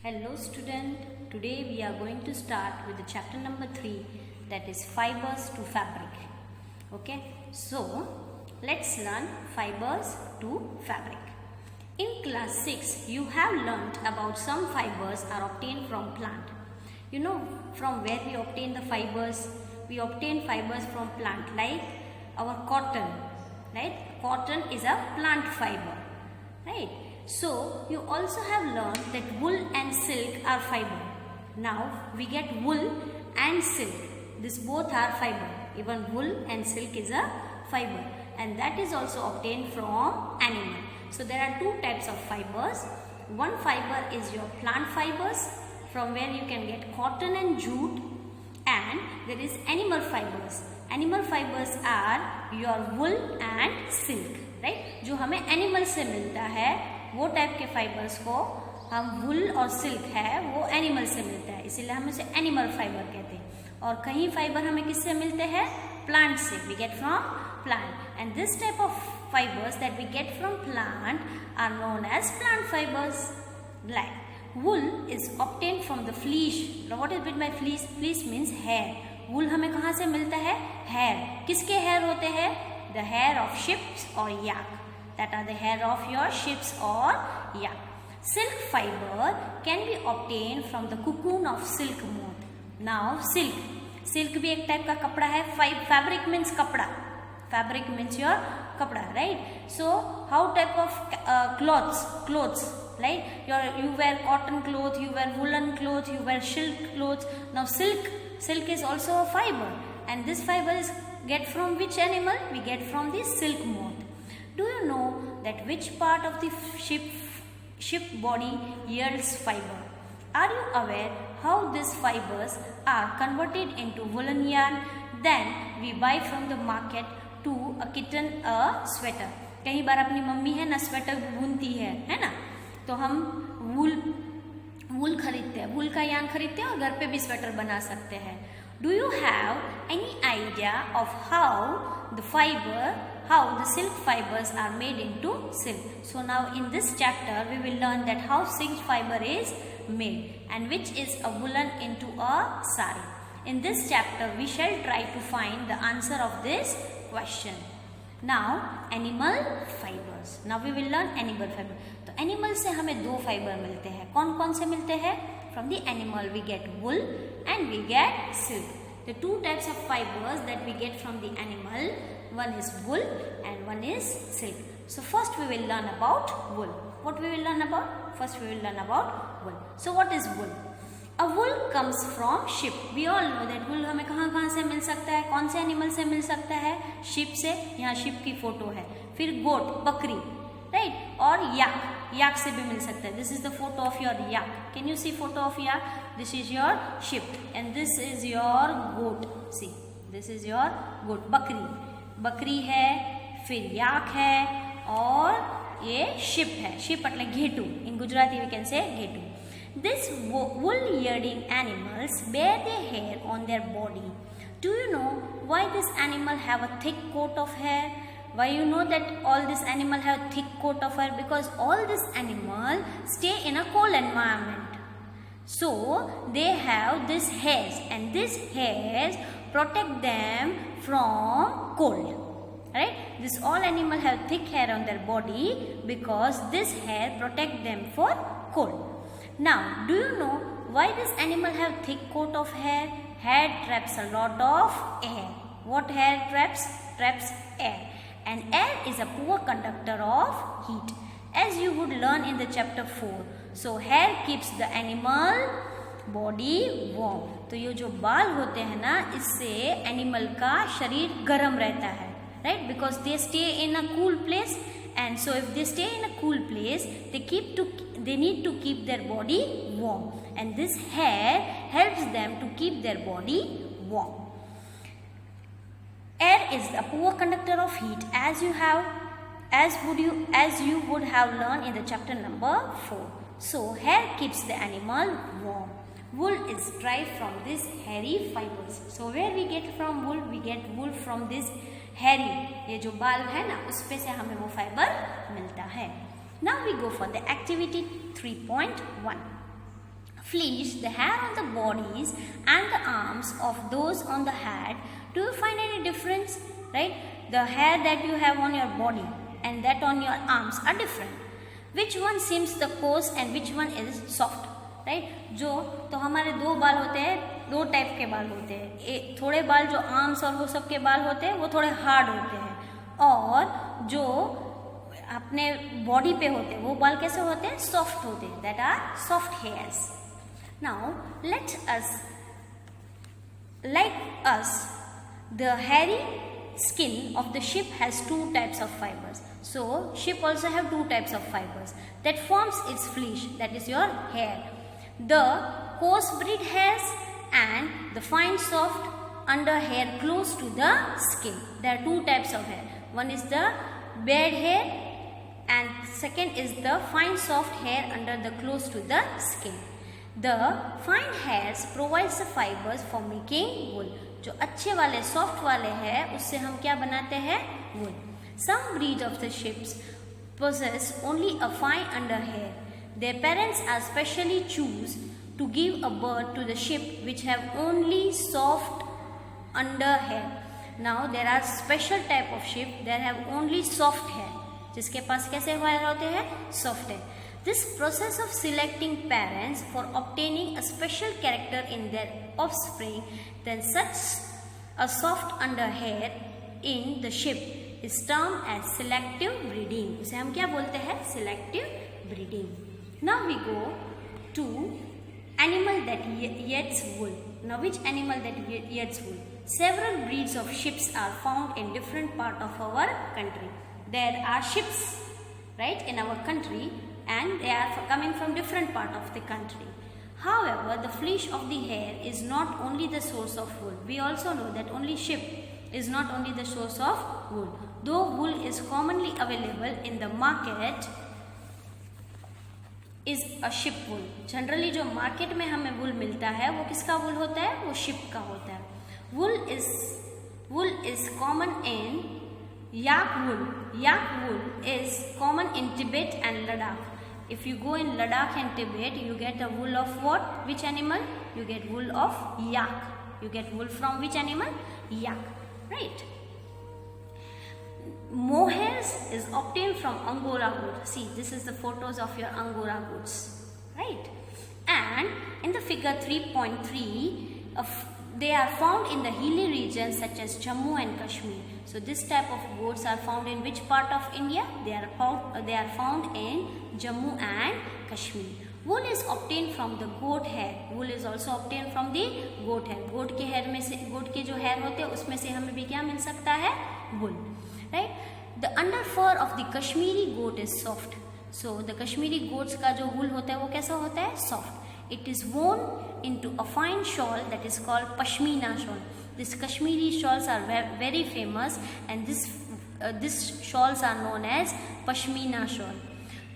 Hello student, today we are going to start with the chapter number 3, that is fibers to fabric. Okay, so let's learn fibers to fabric. In class 6 you have learnt about some fibers are obtained from plant. You know from where we obtain the fibers? We obtain fibers from plant like our cotton, right? Cotton is a plant fiber, right? So you also have learned that wool and silk are fiber. Now we get wool and silk. This both are fiber. Even wool and silk is a fiber, and that is also obtained from animal. So there are two types of fibers. One fiber is your plant fibers, from where you can get cotton and jute, and there is animal fibers. Animal fibers are your wool and silk, right? जो हमें animal से मिलता है वो type के fibres को हम वुल और सिल्क है वो एनिमल से मिलता है, इसीलिए हम उसे एनिमल फाइबर कहते हैं. और कहीं फाइबर हमें किससे मिलते हैं? प्लांट से. We get from plant, and this type of fibres that we get from plant are known as plant fibres. Like wool is obtained from the fleece. What is mean by fleece? Fleece means hair. Wool हमें कहाँ से मिलता है? Hair. किसके hair होते हैं? The hair of ships और याक. That are the hair of your ships or yak. Silk fiber can be obtained from the cocoon of silk moth. Now silk भी एक टाइप का कपड़ा है. Fabric means कपड़ा. Fabric means your कपड़ा, right? So how type of clothes, right? You wear cotton cloth, you wear woolen cloth, you wear silk clothes. Now silk is also a fiber, and this fiber is get from which animal? We get from the silk moth. Do you know that which part of the ship body yields fiber? Are you aware how these fibers are converted into woolen yarn? Then we buy from the market to a kitten a sweater. कई बार अपनी mummy है ना sweater बुनती है ना, तो हम वूल खरीदते हैं, वूल का यार्न खरीदते हैं और घर पे भी स्वेटर बना सकते हैं. Do you have any idea of how the silk fibers are made into silk? So now in this chapter we will learn that how silk fiber is made and which is a woolen into a sari. In this chapter we shall try to find the answer of this question. Now animal fibers. Now we will learn animal fiber. तो animal से हमें दो fibre मिलते हैं. कौन कौन से मिलते हैं? From the animal we get wool and we get silk. The two types of fibers that we get from the animal, one is wool and one is silk. So first we will learn about wool. What we will learn about? First we will learn about wool. So what is wool? A wool comes from sheep. We all know that wool हमें कहाँ से मिल सकता है? कौन से animal से मिल सकता है? sheep से. यहाँ sheep की फोटो है. फिर goat, बकरी, right? और yak से भी मिल सकता है. This is the photo of your yak. Can you see photo of yak? This is your sheep and this is your goat. See, this is your goat. बकरी है, फिर yak है और ये sheep है. sheep એટલે ઘેટું. In Gujarati we can say ઘેટું. These wool-yielding animals bear their hair on their body. Do you know why this animal have a thick coat of hair? Why you know that all this animal have thick coat of hair? Because all this animal stay in a cold environment. So they have these hairs, and these hairs protect them from cold. Right? This all animal have thick hair on their body because this hair protect them for cold. Now, do you know why this animal have thick coat of hair? Hair traps a lot of air. What hair traps? Traps air. And air is a poor conductor of heat, as you would learn in the chapter 4. So hair keeps the animal body warm. तो ये जो बाल होते हैं ना, इससे animal का शरीर गर्म रहता है, right? Because they stay in a cool place, and so if they stay in a cool place, they need to keep their body warm, and this hair helps them to keep their body warm. Air is a poor conductor of heat, as you would have learned in the chapter number 4. So hair keeps the animal warm. Wool is derived from these hairy fibers. So where we get from wool? We get wool from this hairy. ये जो बाल है ना, उस पे से हमें वो फाइबर मिलता है. Now we go for the activity 3.1. fleece, the hair on the bodies and the arms of those on the head. Do you find any difference? Right? The hair that you have on your body and that on your arms are different. Which one seems the coarse and which one is soft? Right जो तो हमारे दो बाल होते हैं, दो type के बाल होते हैं. थोड़े बाल जो आर्म्स और वो सब के बाल होते हैं वो थोड़े हार्ड होते हैं, और जो अपने बॉडी पे होते हैं वो बाल कैसे होते हैं? सॉफ्ट होते हैं. That are soft hairs. Now let us like us, the hairy skin of the sheep has two types of fibers. So sheep also have two types of fibers that forms its fleece, that is your hair. The coarse breed hairs and the fine soft under hair close to the skin. There are two types of hair. One is the beard hair and second is the fine soft hair under the close to the skin. The fine hairs provides the fibers for making wool. जो अच्छे वाले soft वाले हैं उससे हम क्या बनाते हैं? wool. Some breeds of the sheep possess only a fine under hair. Their parents are specially choose to give a birth to the sheep which have only soft under hair. Now there are special type of sheep that have only soft hair. जिसके पास कैसे hair होते हैं? soft hair. This process of selecting parents for obtaining a special character in their offspring, then such a soft under hair in the sheep is termed as selective breeding. उसे हम क्या बोलते हैं? selective breeding. Now we go to animal that eats wool. Now which animal that eats wool? Several breeds of sheep are found in different part of our country. There are sheep, right, in our country, and they are coming from different part of the country. However, the fleece of the hair is not only the source of wool. We also know that only sheep is not only the source of wool. Though wool is commonly available in the market, is a sheep wool. Generally जो market में हमें wool मिलता है वो किसका wool होता है? वो sheep का होता है. Wool is common in yak wool. Yak wool is common in Tibet and Ladakh. If you go in Ladakh and Tibet, you get a wool of what? Which animal? You get wool of yak. You get wool from which animal? Yak. Right? Mohair is obtained from Angora wood. See, this is the photos of your Angora goods. Right? And in the figure 3.3, they are found in the hilly regions such as Jammu and Kashmir. So this type of goats are found in which part of India? They are found in Jammu and Kashmir. Wool is obtained from the goat hair. Wool is also obtained from the goat hair. गोट के hair में से, गोट के जो hair होते हैं उसमें से हमें भी क्या मिल सकता है? wool. Right? The under fur of the Kashmiri goat is soft. So the Kashmiri goats का जो wool होता है वो कैसा होता है? soft. It is woven into a fine shawl that is called Pashmina shawl. These Kashmiri shawls are very famous, and these shawls are known as Pashmina shawl.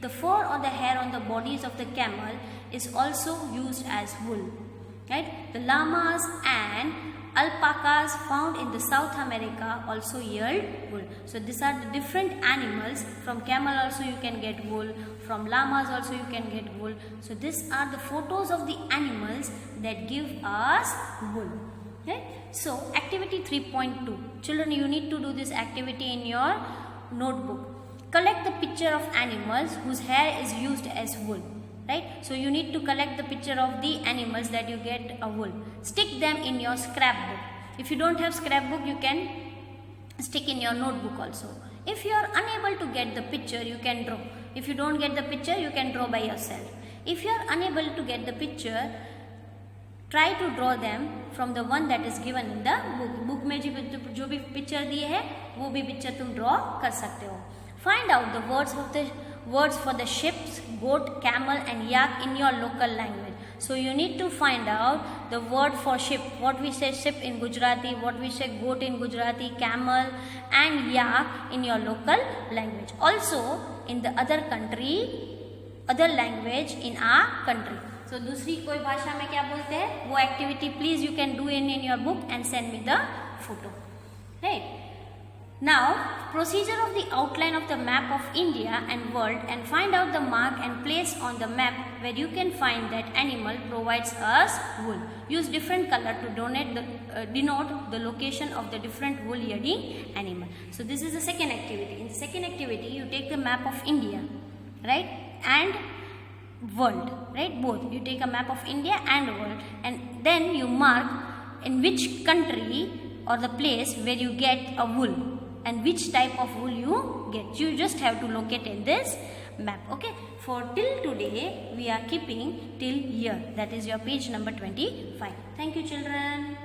The fur or the hair on the bodies of the camel is also used as wool. Right? The llamas and alpacas found in the South America also yield wool. So these are the different animals. From camel also you can get wool. From llamas also you can get wool. So these are the photos of the animals that give us wool. Okay? So activity 3.2. Children, you need to do this activity in your notebook. Collect the picture of animals whose hair is used as wool. Right? So you need to collect the picture of the animals that you get a wool. Stick them in your scrapbook. If you don't have scrapbook, you can stick in your notebook also. If you are unable to get the picture, you can draw. If you don't get the picture, you can draw by yourself. If you are unable to get the picture, try to draw them from the one that is given in the book. Book में जो भी picture दिए है, वो भी picture तुम draw कर सकते हो. Find out the words for the sheep, goat, camel and yak in your local language. So you need to find out the word for sheep. What we say sheep in Gujarati, what we say goat in Gujarati, camel and yak in your local language. Also in the other language in our country. So दूसरी कोई भाषा में क्या बोलते हैं वो activity please you can do in your book and send me the photo. Right? Now, procedure of the outline of the map of India and world, and find out the mark and place on the map where you can find that animal provides us wool. Use different color to denote the location of the different wool yielding animal. So this is the second activity. In the second activity, you take the map of India, right, and world, right, both. You take a map of India and world, and then you mark in which country or the place where you get a wool and which type of wool you get. You just have to locate in this map. Okay, for till today we are keeping till year, that is your page number 25. Thank you, children.